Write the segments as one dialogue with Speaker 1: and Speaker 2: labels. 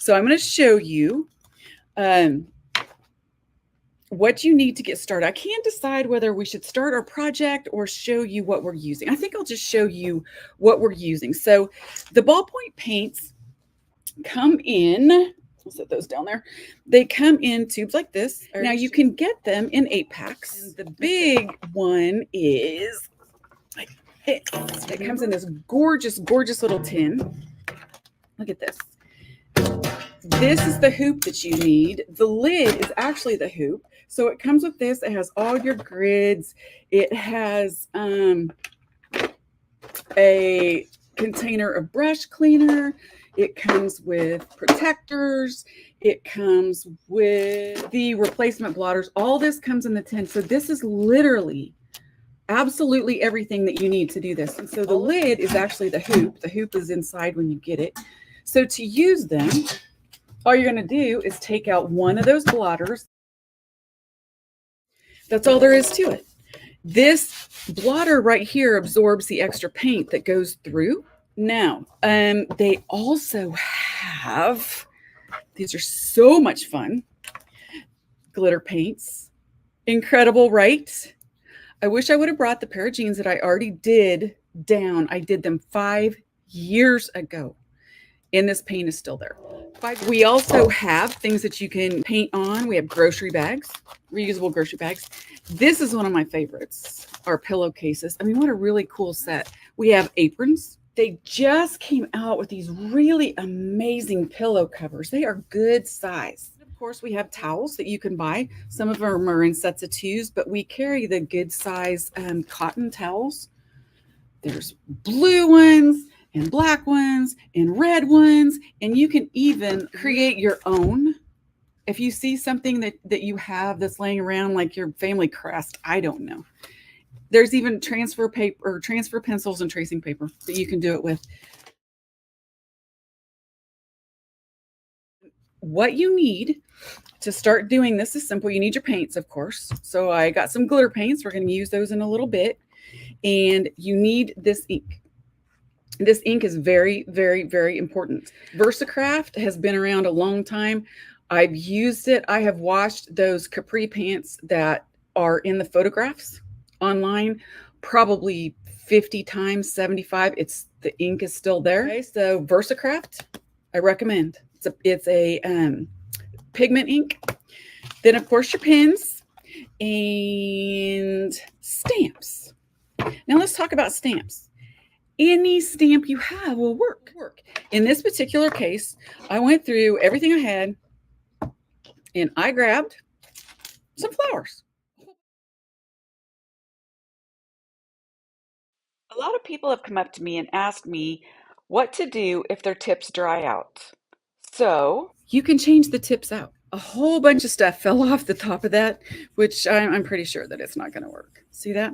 Speaker 1: So I'm going to show you what you need to get started. I can't decide whether we should start our project or show you what we're using. I think I'll just show you what we're using. So the ballpoint paints come in, I'll set those down there. They come in tubes like this. Now you can get them in 8-packs. And the big one is like this. It comes in this gorgeous, gorgeous little tin. Look at this. This is the hoop that you need. The lid is actually the hoop. So it comes with this. It has all your grids. It has a container of brush cleaner. It comes with protectors. It comes with the replacement blotters. All this comes in the tin. So this is literally absolutely everything that you need to do this. And so the lid is actually the hoop. The hoop is inside when you get it. So to use them, all you're going to do is take out one of those blotters. That's all there is to it. This blotter right here absorbs the extra paint that goes through. Now, they also have, these are so much fun, glitter paints. Incredible, right? I wish I would have brought the pair of jeans that I already did down. I did them 5 years ago, and this paint is still there. We also have things that you can paint on. We have grocery bags, reusable grocery bags. This is one of my favorites, our pillowcases. I mean, what a really cool set. We have aprons. They just came out with these really amazing pillow covers. They are good size. Of course, we have towels that you can buy. Some of them are in sets of 2s, but we carry the good size cotton towels. There's blue ones and black ones and red ones, and you can even create your own. If you see something that you have that's laying around like your family crest, I don't know. There's even transfer paper or transfer pencils and tracing paper that you can do it with. What you need to start doing this is simple. You need your paints, of course. So I got some glitter paints. We're going to use those in a little bit. And you need this ink. This ink is very, very, very important. VersaCraft has been around a long time. I've used it. I have washed those capri pants that are in the photographs online probably 50 times, 75. The ink is still there. Okay, so VersaCraft, I recommend. It's a pigment ink. Then, of course, your pens and stamps. Now let's talk about stamps. Any stamp you have will work. In this particular case, I went through everything I had and I grabbed some flowers. A lot of people have come up to me and asked me what to do if their tips dry out. So you can change the tips out. A whole bunch of stuff fell off the top of that, which I'm pretty sure that it's not going to work. See that?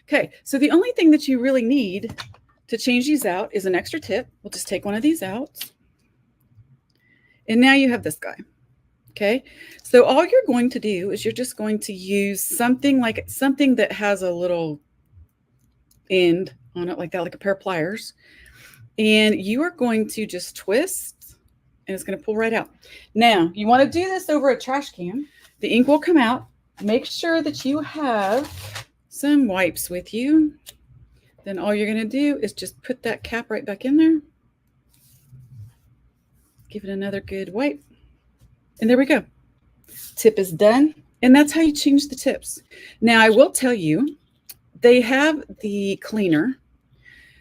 Speaker 1: Okay, so the only thing that you really need to change these out is an extra tip. We'll just take one of these out. And now you have this guy. Okay, so all you're going to do is you're just going to use something that has a little end on it like that, like a pair of pliers. And you are going to just twist and it's going to pull right out. Now, you want to do this over a trash can. The ink will come out. Make sure that you have some wipes with you. Then all you're going to do is just put that cap right back in there. Give it another good wipe. And there we go. Tip is done. And that's how you change the tips. Now, I will tell you, they have the cleaner.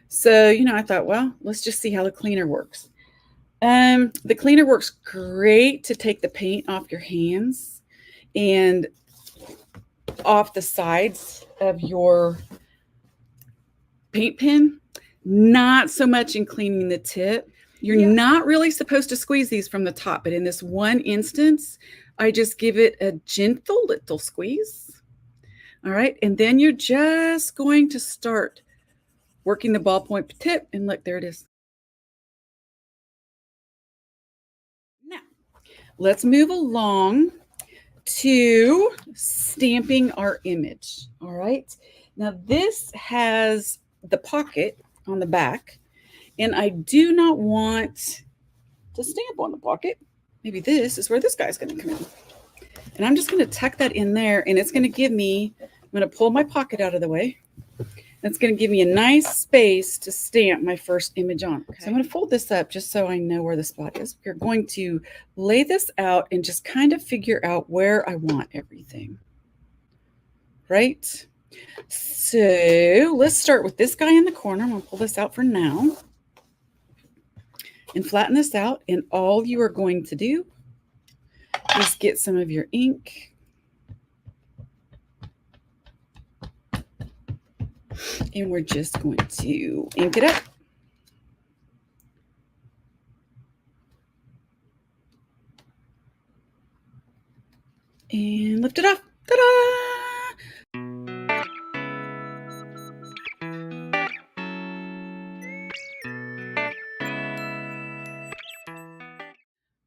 Speaker 1: So, I thought, well, let's just see how the cleaner works. The cleaner works great to take the paint off your hands and off the sides of your paint pen. Not so much in cleaning the tip. You're not really supposed to squeeze these from the top, but in this one instance, I just give it a gentle little squeeze. All right, and then you're just going to start working the ballpoint tip, and look, there it is. Now, let's move along to stamping our image. All right, now this has the pocket on the back, and I do not want to stamp on the pocket. Maybe this is where this guy's going to come in. And I'm just going to tuck that in there, and it's going to give me, I'm going to pull my pocket out of the way. That's going to give me a nice space to stamp my first image on. Okay. So I'm going to fold this up just so I know where the spot is. We're going to lay this out and just kind of figure out where I want everything. Right? So let's start with this guy in the corner. I'm going to pull this out for now and flatten this out. And all you are going to do is get some of your ink. And we're just going to ink it up. And lift it off. Ta-da!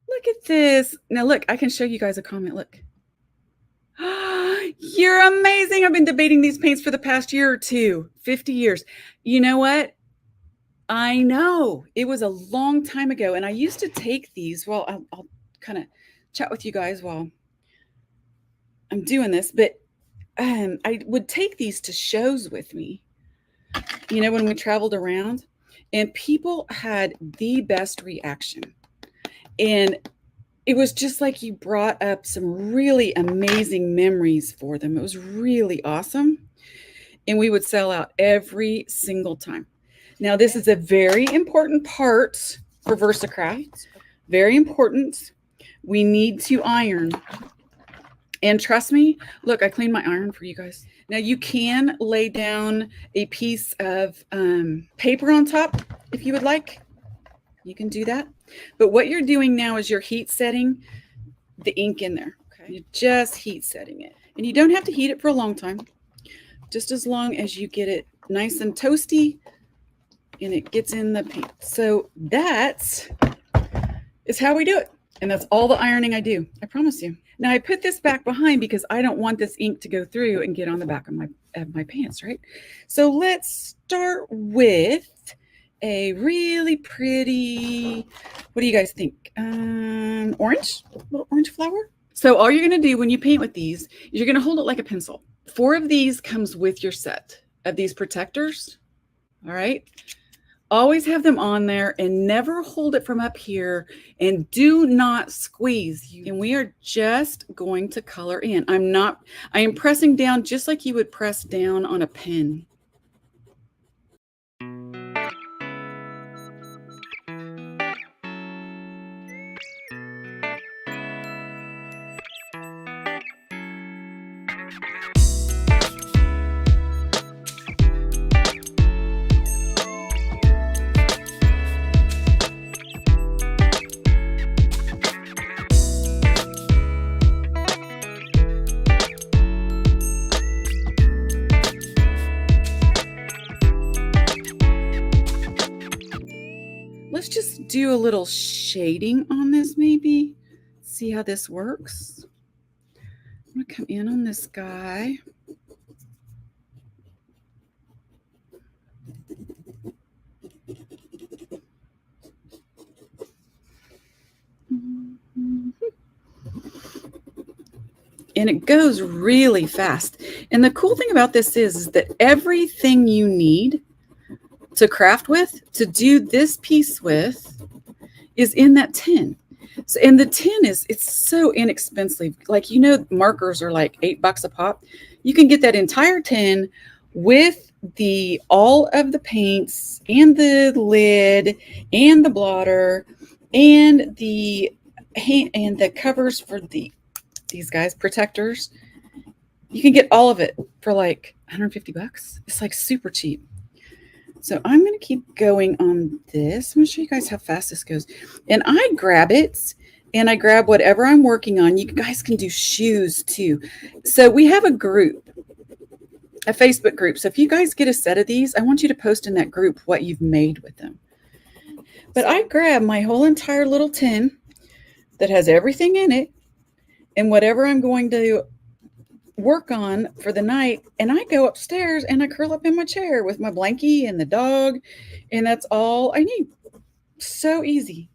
Speaker 1: Look at this. Now look, I can show you guys a comment. Look. You're amazing. I've been debating these paints for the past year or two, 50 years. You know what? I know it was a long time ago. And I used to take these. Well, I'll kind of chat with you guys while I'm doing this. But I would take these to shows with me, you know, when we traveled around. And people had the best reaction. And it was just like you brought up some really amazing memories for them. It was really awesome. And we would sell out every single time. Now, this is a very important part for VersaCraft. Very important. We need to iron. And trust me, look, I cleaned my iron for you guys. Now, you can lay down a piece of paper on top if you would like. You can do that. But what you're doing now is you're heat setting the ink in there. Okay. You're just heat setting it. And you don't have to heat it for a long time. Just as long as you get it nice and toasty and it gets in the paint. So that is how we do it. And that's all the ironing I do. I promise you. Now I put this back behind because I don't want this ink to go through and get on the back of my pants, right? So let's start with a really pretty, what do you guys think? Orange, little orange flower. So all you're going to do when you paint with these is you're going to hold it like a pencil. 4 of these comes with your set of these protectors. All right. Always have them on there and never hold it from up here, and do not squeeze. And we are just going to color in. I am pressing down just like you would press down on a pen. Let's just do a little shading on this, maybe. See how this works. I'm going to come in on this guy. And it goes really fast. And the cool thing about this is that everything you need to craft with, to do this piece with, is in that tin. So, and the tin it's so inexpensive. Like, you know, markers are like $8 a pop. You can get that entire tin with all of the paints and the lid and the blotter and the covers for these guys, protectors. You can get all of it for like $150. It's like super cheap. So I'm going to keep going on this. I'm going to show you guys how fast this goes. And I grab it and I grab whatever I'm working on. You guys can do shoes too. So we have a group, a Facebook group. So if you guys get a set of these, I want you to post in that group what you've made with them. But I grab my whole entire little tin that has everything in it and whatever I'm going to work on for the night, and I go upstairs and I curl up in my chair with my blankie and the dog, and that's all I need. So easy.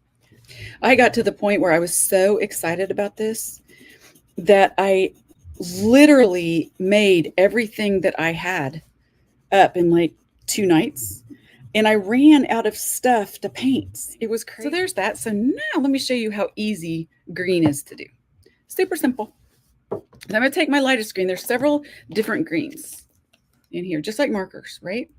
Speaker 1: I got to the point where I was so excited about this that I literally made everything that I had up in like 2 nights. And I ran out of stuff to paint. It was crazy. So there's that. So now let me show you how easy green is to do. Super simple. And I'm going to take my lightest green. There's several different greens in here, just like markers, right?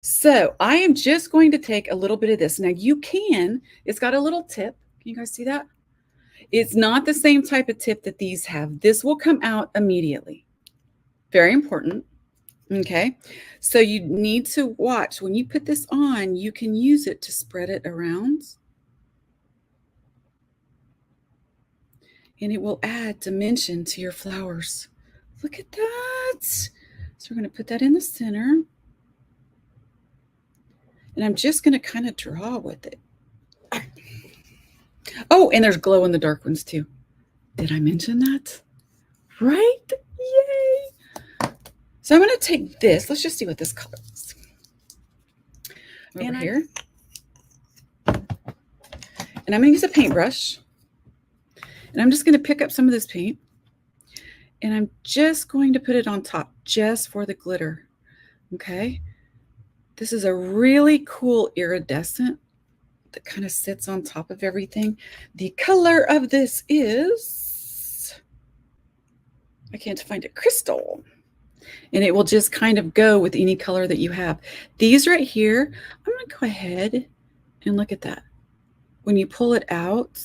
Speaker 1: So I am just going to take a little bit of this. Now it's got a little tip. Can you guys see that? It's not the same type of tip that these have. This will come out immediately. Very important. Okay. So you need to watch when you put this on, you can use it to spread it around. And it will add dimension to your flowers. Look at that. So we're going to put that in the center. And I'm just going to kind of draw with it. Oh, and there's glow in the dark ones too. Did I mention that? Right? Yay. So I'm going to take this. Let's just see what this color is. Over here. And I'm going to use a paintbrush. And I'm just going to pick up some of this paint. And I'm just going to put it on top just for the glitter. Okay. This is a really cool iridescent that kind of sits on top of everything. The color of this is, I can't find it, crystal. And it will just kind of go with any color that you have. These right here, I'm going to go ahead and look at that. When you pull it out,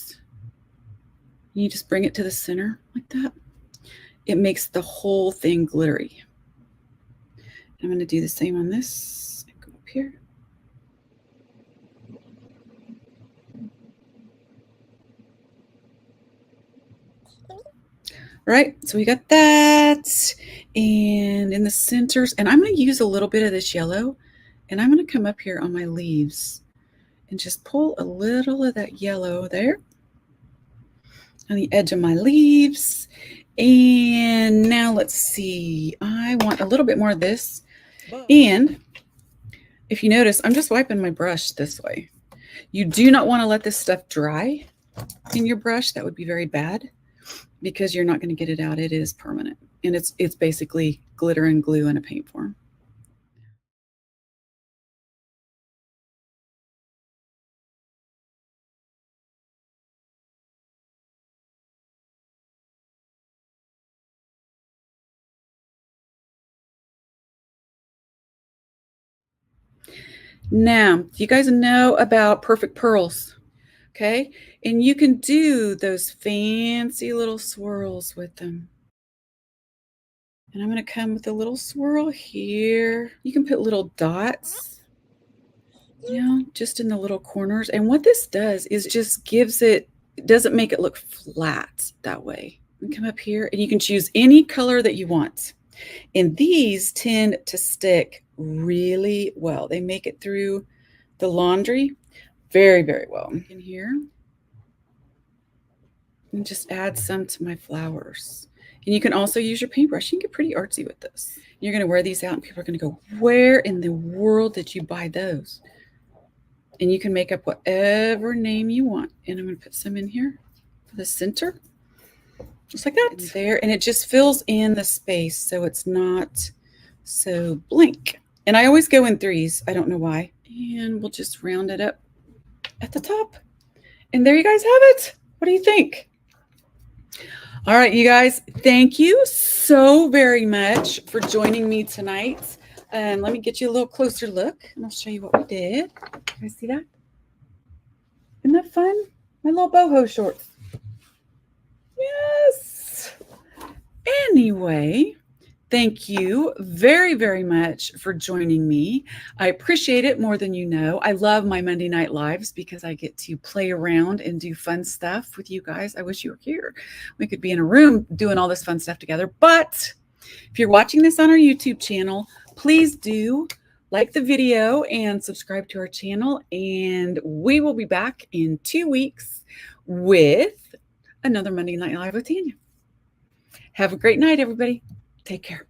Speaker 1: you just bring it to the center like that. It makes the whole thing glittery. I'm going to do the same on this. Go up here. All right, so we got that. And in the centers, and I'm going to use a little bit of this yellow, and I'm going to come up here on my leaves and just pull a little of that yellow there on the edge of my leaves. And now let's see, I want a little bit more of this. And if you notice, I'm just wiping my brush this way. You do not want to let this stuff dry in your brush. That would be very bad. because you're not going to get it out. It is permanent, and it's basically glitter and glue in a paint form. Now, do you guys know about perfect pearls? Okay, and you can do those fancy little swirls with them. And I'm going to come with a little swirl here. You can put little dots, just in the little corners. And what this does is just it doesn't make it look flat that way. And come up here and you can choose any color that you want. And these tend to stick really well. They make it through the laundry very, very well. In here, and just add some to my flowers. And you can also use your paintbrush. You can get pretty artsy with this. You're going to wear these out and people are going to go, where in the world did you buy those? And you can make up whatever name you want. And I'm going to put some in here for the center. Just like that. And there. And it just fills in the space so it's not so blank. And I always go in threes. I don't know why. And we'll just round it up at the top. And there you guys have it. What do you think? All right, you guys, thank you so very much for joining me tonight. And let me get you a little closer look, and I'll show you what we did. Can I see that? Isn't that fun? My little boho shorts. Yes. Anyway, thank you very, very much for joining me. I appreciate it more than you know. I love my Monday Night Lives because I get to play around and do fun stuff with you guys. I wish you were here. We could be in a room doing all this fun stuff together. But if you're watching this on our YouTube channel, please do like the video and subscribe to our channel. And we will be back in 2 weeks with another Monday Night Live with Tanya. Have a great night, everybody. Take care.